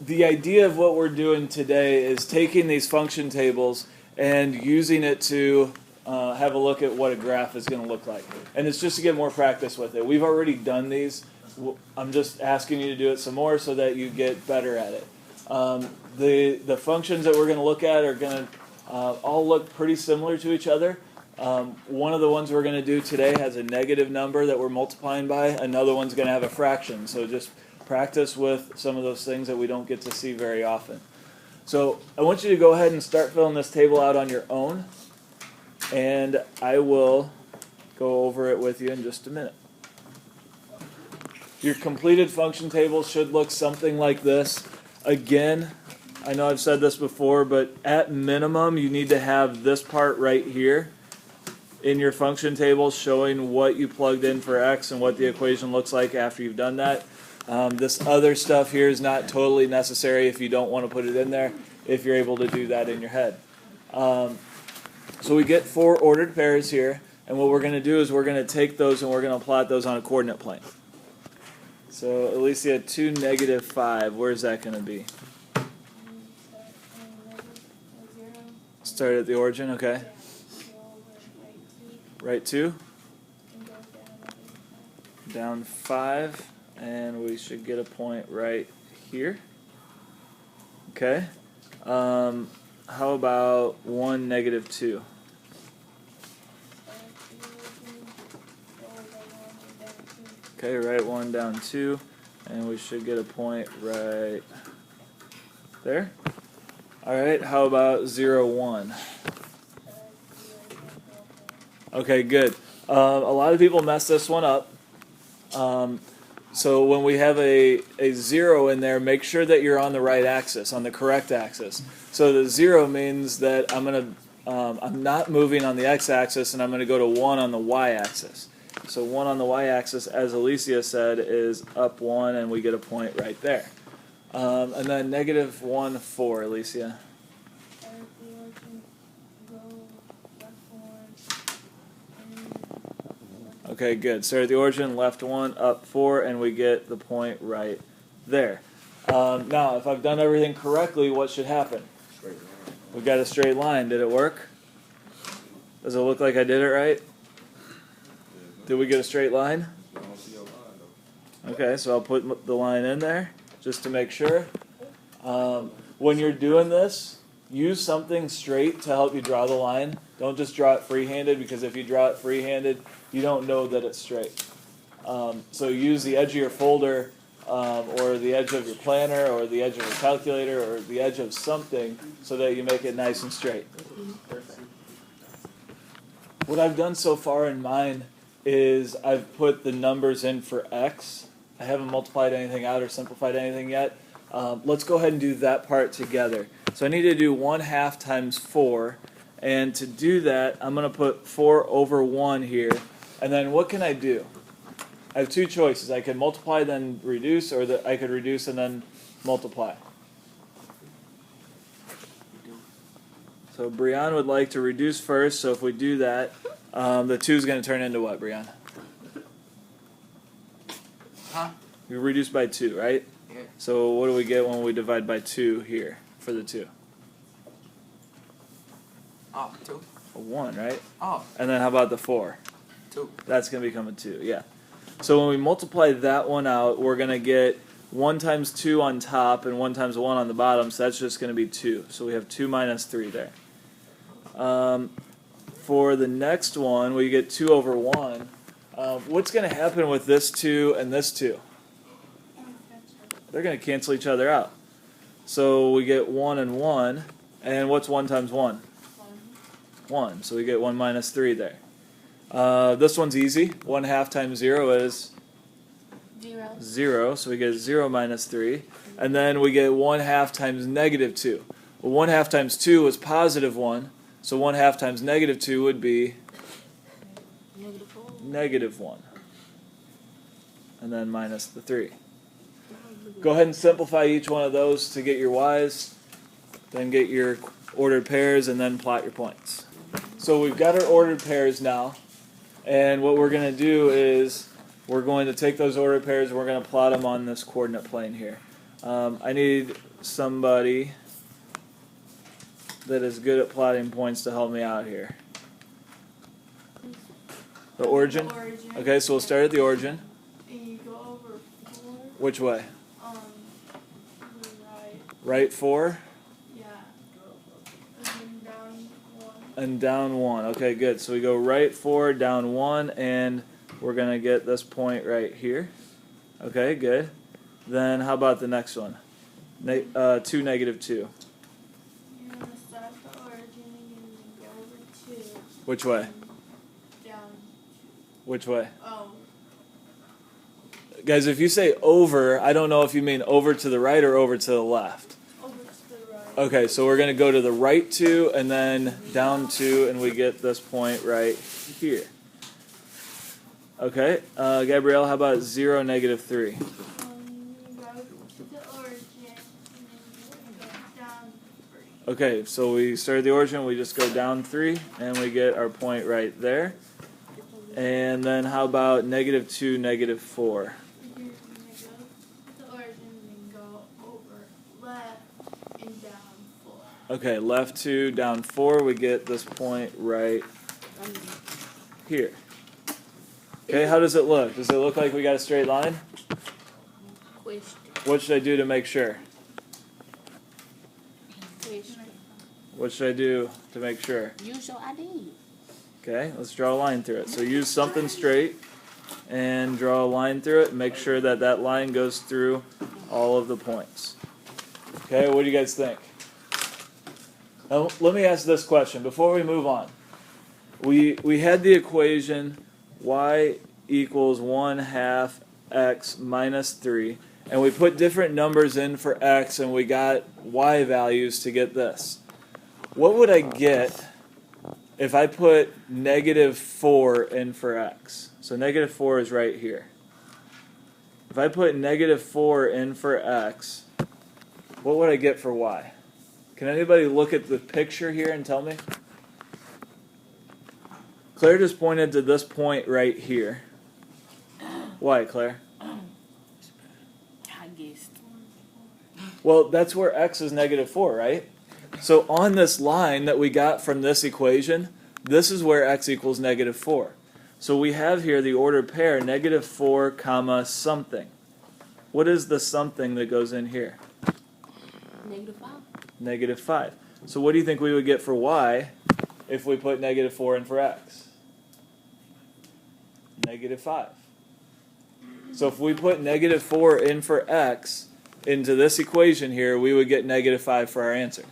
the idea of what we're doing today is taking these function tables and using it to have a look at what a graph is going to look like. And it's just to get more practice with it. We've already done these. I'm just asking you to do it some more so that you get better at it. The functions that we're going to look at are going to all look pretty similar to each other. One of the ones we're going to do today has a negative number that we're multiplying by. Another one's going to have a fraction. So just practice with some of those things that we don't get to see very often. So I want you to go ahead and start filling this table out on your own. And I will go over it with you in just a minute. Your completed function table should look something like this. Again, I know I've said this before, but at minimum, you need to have this part right here in your function table showing what you plugged in for x and what the equation looks like after you've done that. This other stuff here is not totally necessary if you don't want to put it in there, if you're able to do that in your head. So we get 4 ordered pairs here, and what we're going to do is we're going to take those and we're going to plot those on a coordinate plane. So Alicia, 2, -5, where's that going to be? Start at the origin, okay. Right 2. Down 5, and we should get a point right here. Okay. How about 1, -2? Okay, right 1, down 2, and we should get a point right there. All right, how about 0, 1? Okay, good. A lot of people mess this one up. So when we have a 0 in there, make sure that you're on the right axis, on the correct axis. So the 0 means that I'm not moving on the x-axis, and I'm going to go to 1 on the y-axis. So 1 on the y-axis, as Alicia said, is up 1, and we get a point right there. And then -1, 4, Alicia. Okay, good. Start at the origin, left 1, up 4, and we get the point right there. Now, if I've done everything correctly, what should happen? We've got a straight line. Did it work? Does it look like I did it right? Did we get a straight line? Okay, so I'll put the line in there just to make sure. When you're doing this, use something straight to help you draw the line. Don't just draw it freehanded, because if you draw it freehanded, you don't know that it's straight. So use the edge of your folder, or the edge of your planner, or the edge of your calculator, or the edge of something, so that you make it nice and straight. What I've done so far in mine is I've put the numbers in for x. I haven't multiplied anything out or simplified anything yet. Let's go ahead and do that part together. So I need to do 1/2 times 4. And to do that, I'm going to put 4 over 1 here. And then what can I do? I have 2 choices. I can multiply, then reduce, or I could reduce and then multiply. So Brianne would like to reduce first, so if we do that, the 2 is going to turn into what, Brianne? Huh? We reduce by 2, right? Yeah. So what do we get when we divide by 2 here for the 2? Oh, 2. A 1, right? Oh, And then how about the 4? 2. That's going to become a 2, yeah. So when we multiply that one out, we're going to get 1 times 2 on top and 1 times 1 on the bottom, so that's just going to be 2. So we have 2 minus 3 there. For the next one, we get 2 over 1. What's going to happen with this 2 and this 2? They're going to cancel each other out. So we get 1 and 1, and what's 1 times 1? 1. So we get 1 minus 3 there. This one's easy. 1/2 times 0 is 0. So we get 0 minus 3. And then we get 1/2 times -2. Well, 1/2 times 2 is positive 1. So 1/2 times -2 would be -1. And then minus the 3. Go ahead and simplify each one of those to get your y's. Then get your ordered pairs, and then plot your points. So we've got our ordered pairs now. And what we're going to do is we're going to take those ordered pairs and we're going to plot them on this coordinate plane here. I need somebody that is good at plotting points to help me out here. The origin? Okay, so we'll start at the origin. And you go over 4. Which way? Right. Right 4 Yeah. And then down 1. and down 1. Okay, good. So we go right 4, down 1, and we're going to get this point right here. Okay, good. Then how about the next one? 2, -2. You're going to start at the origin and then go over 2. Which way? And down 2. Which way? Oh. Guys, if you say over, I don't know if you mean over to the right or over to the left. Over to the right. Okay, so we're going to go to the right 2 and then down 2, and we get this point right here. Okay, Gabrielle, how about 0, -3? You go to the origin and then you go down 3. Okay, so we start at the origin, we just go down 3, and we get our point right there. And then how about -2, -4? You're going to go to the origin and then go over left and down 4. Okay, left 2, down 4, we get this point right here. Okay, how does it look? Does it look like we got a straight line? Question. What should I do to make sure? What should I do to make sure? Use your ID. Okay, let's draw a line through it. So use something straight and draw a line through it and make sure that that line goes through all of the points. Okay, what do you guys think? Now, let me ask this question before we move on. We had the equation y equals 1/2 x minus 3, and we put different numbers in for x, and we got y values to get this. What would I get if I put -4 in for x? So -4 is right here. If I put -4 in for x, what would I get for y? Can anybody look at the picture here and tell me? Claire just pointed to this point right here. Why, Claire? I guess. Well, that's where x is -4, right? So on this line that we got from this equation, this is where x equals -4. So we have here the ordered pair, -4 comma something. What is the something that goes in here? -5. -5. So what do you think we would get for y if we put -4 in for x? -5. So if we put -4 in for x into this equation here, we would get -5 for our answer.